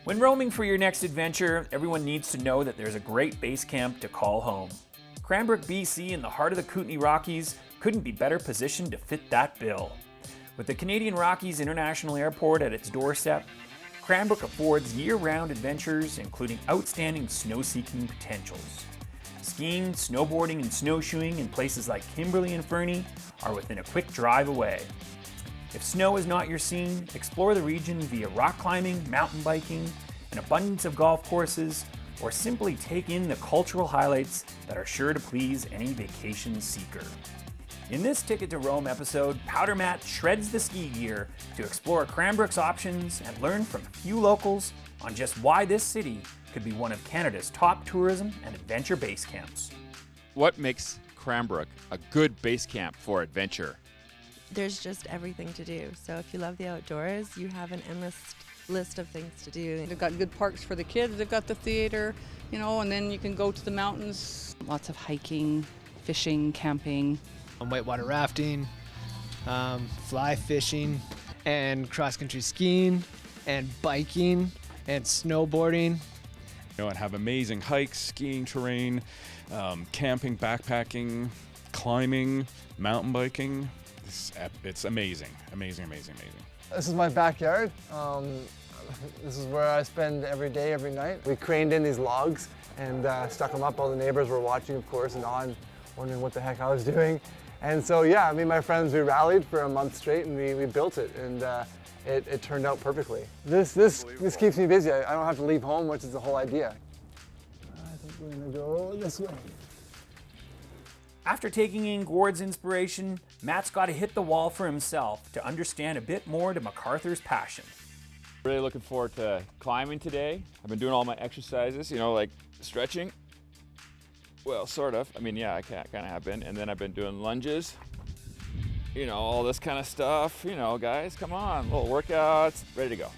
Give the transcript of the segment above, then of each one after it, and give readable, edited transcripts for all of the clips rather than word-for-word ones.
When roaming for your next adventure, everyone needs to know that there's a great base camp to call home. Cranbrook BC in the heart of the Kootenay Rockies couldn't be better positioned to fit that bill. With the Canadian Rockies International Airport at its doorstep, Cranbrook affords year-round adventures including outstanding snow-seeking potentials. Skiing, snowboarding, and snowshoeing in places like Kimberley and Fernie are within a quick drive away. If snow is not your scene, explore the region via rock climbing, mountain biking, an abundance of golf courses, or simply take in the cultural highlights that are sure to please any vacation seeker. In this Ticket to Roam episode, Powder Matt shreds the ski gear to explore Cranbrook's options and learn from a few locals on just why this city could be one of Canada's top tourism and adventure base camps. What makes Cranbrook a good base camp for adventure? There's just everything to do. So if you love the outdoors, you have an endless list of things to do. They've got good parks for the kids, they've got the theater, and then you can go to the mountains. Lots of hiking, fishing, camping. Whitewater rafting, fly fishing, and cross-country skiing, and biking, and snowboarding. And have amazing hikes, skiing terrain, camping, backpacking, climbing, mountain biking. It's amazing, amazing, amazing, amazing. This is my backyard. This is where I spend every day, every night. We craned in these logs and stuck them up. All the neighbors were watching, of course, and on, wondering what the heck I was doing. And so, yeah, me and my friends, we rallied for a month straight and we built it, and it turned out perfectly. This keeps me busy. I don't have to leave home, which is the whole idea. I think we're gonna go this way. After taking in Gord's inspiration, Matt's got to hit the wall for himself to understand a bit more to MacArthur's passion. Really looking forward to climbing today. I've been doing all my exercises, like stretching. Well, sort of. I kind of have been. And then I've been doing lunges, all this kind of stuff. Guys, come on, little workouts, ready to go.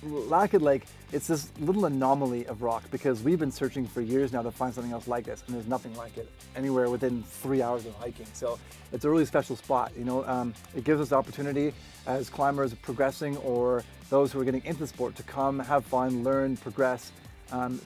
Lackett Lake, it's this little anomaly of rock because we've been searching for years now to find something else like this, and there's nothing like it anywhere within 3 hours of hiking. So it's a really special spot. It gives us the opportunity as climbers progressing or those who are getting into the sport to come, have fun, learn, progress,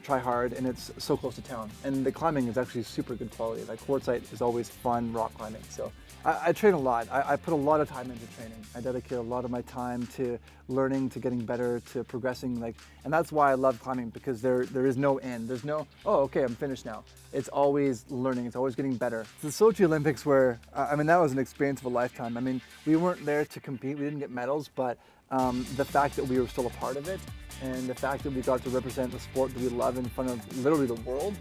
try hard, and it's so close to town. And the climbing is actually super good quality. Like quartzite is always fun rock climbing. So I train a lot. I put a lot of time into training. I dedicate a lot of my time to learning, to getting better, to progressing. And that's why I love climbing, because there is no end. There's no, oh, okay, I'm finished now. It's always learning. It's always getting better. The Sochi Olympics were, that was an experience of a lifetime. We weren't there to compete. We didn't get medals, but the fact that we were still a part of it, and the fact that we got to represent the sport that we love in front of literally the world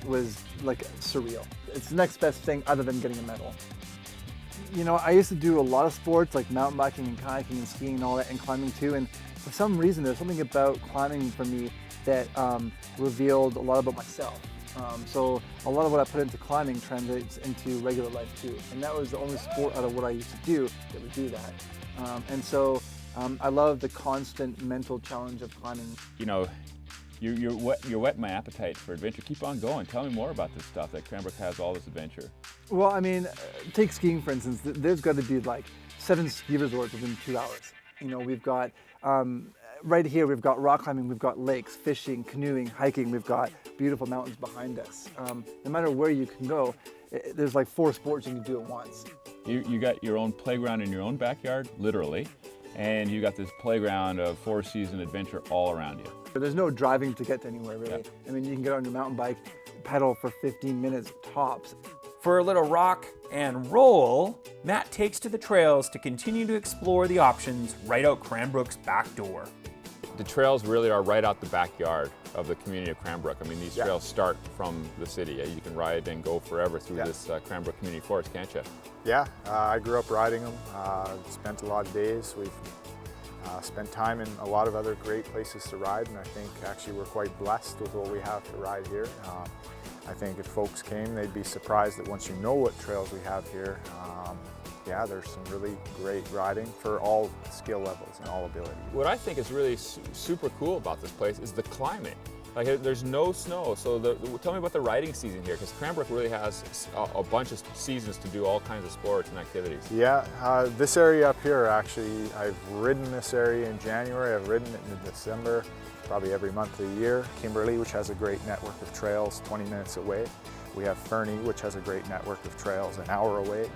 was like surreal. It's the next best thing other than getting a medal. I used to do a lot of sports like mountain biking and kayaking and skiing and all that, and climbing too, and for some reason there's something about climbing for me that revealed a lot about myself. So a lot of what I put into climbing translates into regular life too, and that was the only sport out of what I used to do that would do that. I love the constant mental challenge of climbing. You're whetting my appetite for adventure. Keep on going. Tell me more about this stuff that Cranbrook has, all this adventure. Well, take skiing for instance. There's got to be like 7 ski resorts within 2 hours. We've got right here. We've got rock climbing. We've got lakes, fishing, canoeing, hiking. We've got beautiful mountains behind us. No matter where you can go, there's like 4 sports you can do at once. You got your own playground in your own backyard, literally, and you got this playground of 4-season adventure all around you. There's no driving to get to anywhere, really. Yeah. You can get on your mountain bike, pedal for 15 minutes tops. For a little rock and roll, Matt takes to the trails to continue to explore the options right out Cranbrook's back door. The trails really are right out the backyard of the community of Cranbrook. These trails start from the city. You can ride and go forever through this Cranbrook Community Forest, can't you? Yeah, I grew up riding them, spent a lot of days. We've spent time in a lot of other great places to ride, and I think actually we're quite blessed with what we have to ride here. I think if folks came, they'd be surprised that once you know what trails we have here, there's some really great riding for all skill levels and all ability. What I think is really super cool about this place is the climate. Like there's no snow, so tell me about the riding season here, because Cranbrook really has a bunch of seasons to do all kinds of sports and activities. Yeah, this area up here, actually, I've ridden this area in January, I've ridden it in December, probably every month of the year. Kimberley, which has a great network of trails 20 minutes away. We have Fernie, which has a great network of trails an hour away.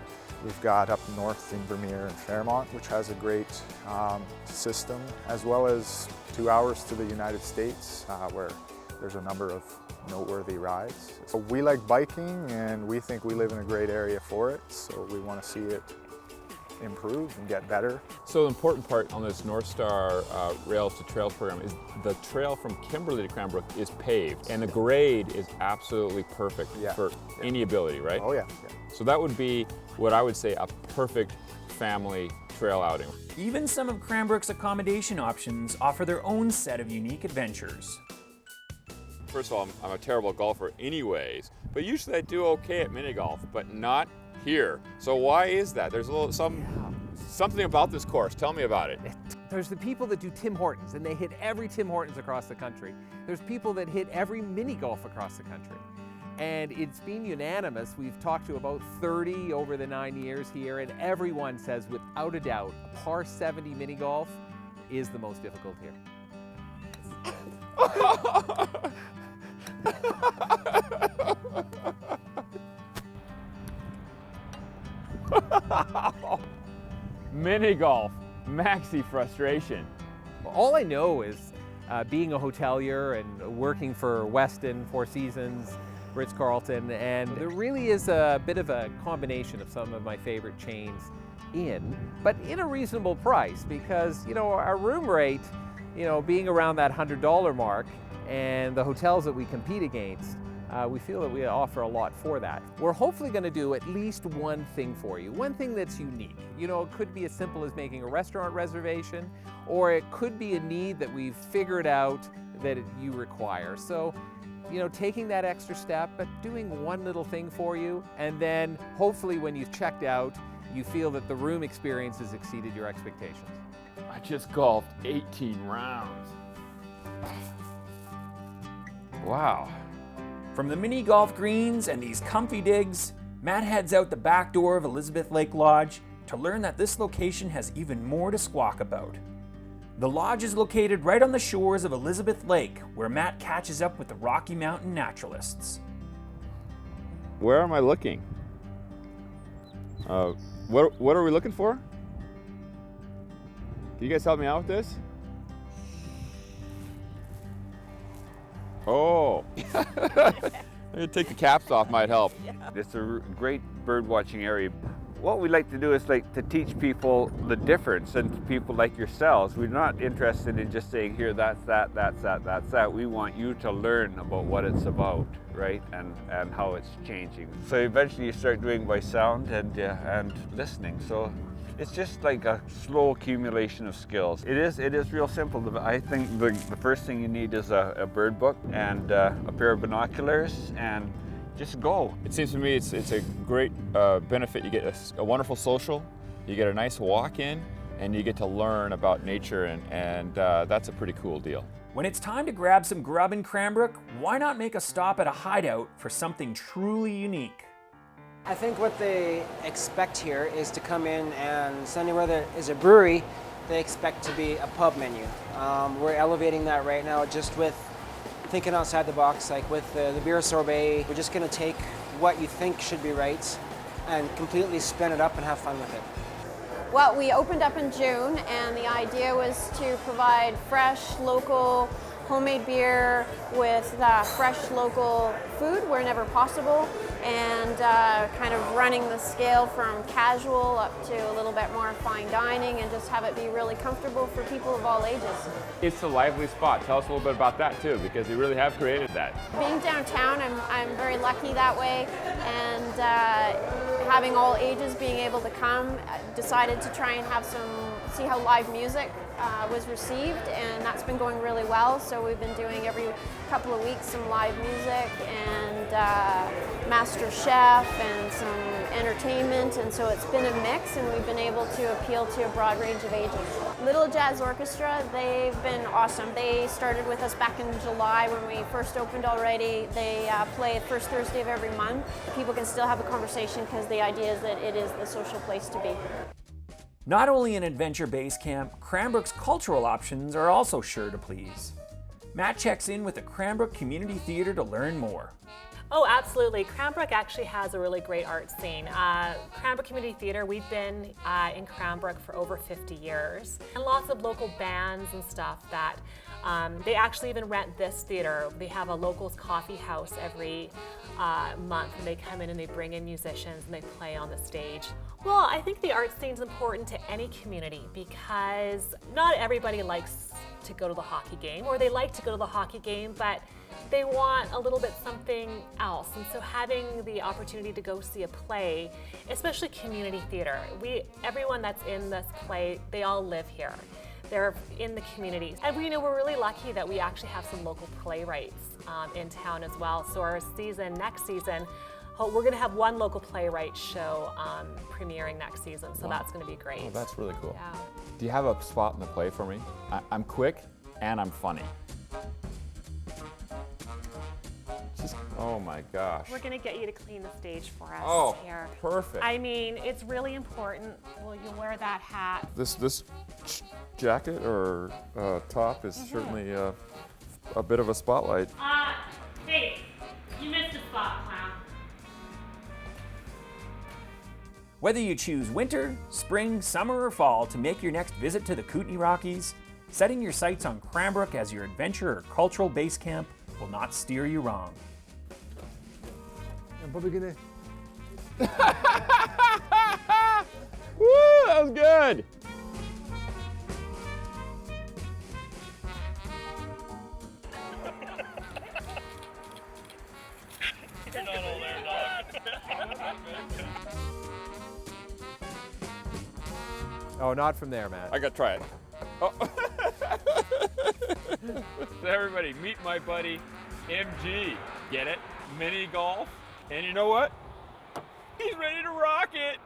We've got up north in Vermeer and Fairmont, which has a great system, as well as 2 hours to the United States, where there's a number of noteworthy rides. So we like biking, and we think we live in a great area for it, so we want to see it improve and get better. So the important part on this North Star Rails to Trails program is the trail from Kimberley to Cranbrook is paved, and the grade is absolutely perfect for any ability, right? Oh yeah. So that would be what I would say a perfect family trail outing. Even some of Cranbrook's accommodation options offer their own set of unique adventures. First of all, I'm a terrible golfer anyways, but usually I do okay at mini golf, but not here. So why is that? There's a little something about this course. Tell me about it. There's the people that do Tim Hortons, and they hit every Tim Hortons across the country. There's people that hit every mini golf across the country. And it's been unanimous. We've talked to about 30 over the 9 years here, and everyone says without a doubt, a par 70 mini golf is the most difficult here. Mini golf, maxi frustration. All I know is being a hotelier and working for Westin, Four Seasons, Ritz-Carlton, and there really is a bit of a combination of some of my favorite chains but in a reasonable price, because, you know, our room rate, you know, being around that $100 mark, and the hotels that we compete against, we feel that we offer a lot for that. We're hopefully going to do at least one thing for you, one thing that's unique. You know, it could be as simple as making a restaurant reservation, or it could be a need that we've figured out that you require. So, you know, taking that extra step, but doing one little thing for you, and then hopefully when you've checked out, you feel that the room experience has exceeded your expectations. I just golfed 18 rounds. Wow. From the mini golf greens and these comfy digs, Matt heads out the back door of Elizabeth Lake Lodge to learn that this location has even more to squawk about. The lodge is located right on the shores of Elizabeth Lake, where Matt catches up with the Rocky Mountain naturalists. Where am I looking? What are we looking for? Can you guys help me out with this? Oh, maybe take the caps off might help. It's a great bird watching area. What we like to do is like to teach people the difference, and people like yourselves. We're not interested in just saying, here, that's that, that's that, that's that. We want you to learn about what it's about, right? And how it's changing. So eventually you start doing by sound and listening. So it's just like a slow accumulation of skills. It is real simple. I think the first thing you need is a bird book and a pair of binoculars, and just go. It seems to me it's a great benefit. You get a wonderful social, you get a nice walk in, and you get to learn about nature, and that's a pretty cool deal. When it's time to grab some grub in Cranbrook, why not make a stop at a hideout for something truly unique? I think what they expect here is to come in, and suddenly where there is a brewery, they expect to be a pub menu. We're elevating that right now just with thinking outside the box, like with the beer sorbet. We're just going to take what you think should be right and completely spin it up and have fun with it. Well, we opened up in June, and the idea was to provide fresh, local, homemade beer with fresh, local food wherever possible, and kind of running the scale from casual up to a little bit more fine dining, and just have it be really comfortable for people of all ages. It's a lively spot. Tell us a little bit about that too, because you really have created that. Being downtown, I'm very lucky that way, and having all ages being able to come, decided to try and have see how live music was received, and that's been going really well. So we've been doing every couple of weeks some live music and Master Chef and some entertainment, and so it's been a mix, and we've been able to appeal to a broad range of ages. Little Jazz Orchestra, they've been awesome. They started with us back in July when we first opened already. They play the first Thursday of every month. People can still have a conversation because the idea is that it is the social place to be. Not only an adventure base camp, Cranbrook's cultural options are also sure to please. Matt checks in with the Cranbrook Community Theatre to learn more. Oh, absolutely. Cranbrook actually has a really great art scene. Cranbrook Community Theatre, we've been in Cranbrook for over 50 years. And lots of local bands and stuff that they actually even rent this theatre. They have a locals coffee house every month, and they come in and they bring in musicians and they play on the stage. Well, I think the art scene is important to any community because not everybody likes to go to the hockey game, or they like to go to the hockey game, but they want a little bit something else. And so having the opportunity to go see a play, especially community theater, everyone that's in this play, they all live here. They're in the community. And we're really lucky that we actually have some local playwrights in town as well. So our next season, we're going to have one local playwright show premiering next season, so that's going to be great. Oh, that's really cool. Yeah. Do you have a spot in the play for me? I'm quick and I'm funny. Oh my gosh. We're going to get you to clean the stage for us here. Perfect. I mean, it's really important. Will you wear that hat? This jacket or top is certainly a bit of a spotlight. Hey, you missed a spot, clown. Whether you choose winter, spring, summer, or fall to make your next visit to the Kootenay Rockies, setting your sights on Cranbrook as your adventure or cultural base camp will not steer you wrong. Woo, that was good. You're not all there, dog. Oh, not from there, Matt. I gotta try it. Oh. So everybody, meet my buddy MG. Get it? Mini golf. And you know what? He's ready to rock it.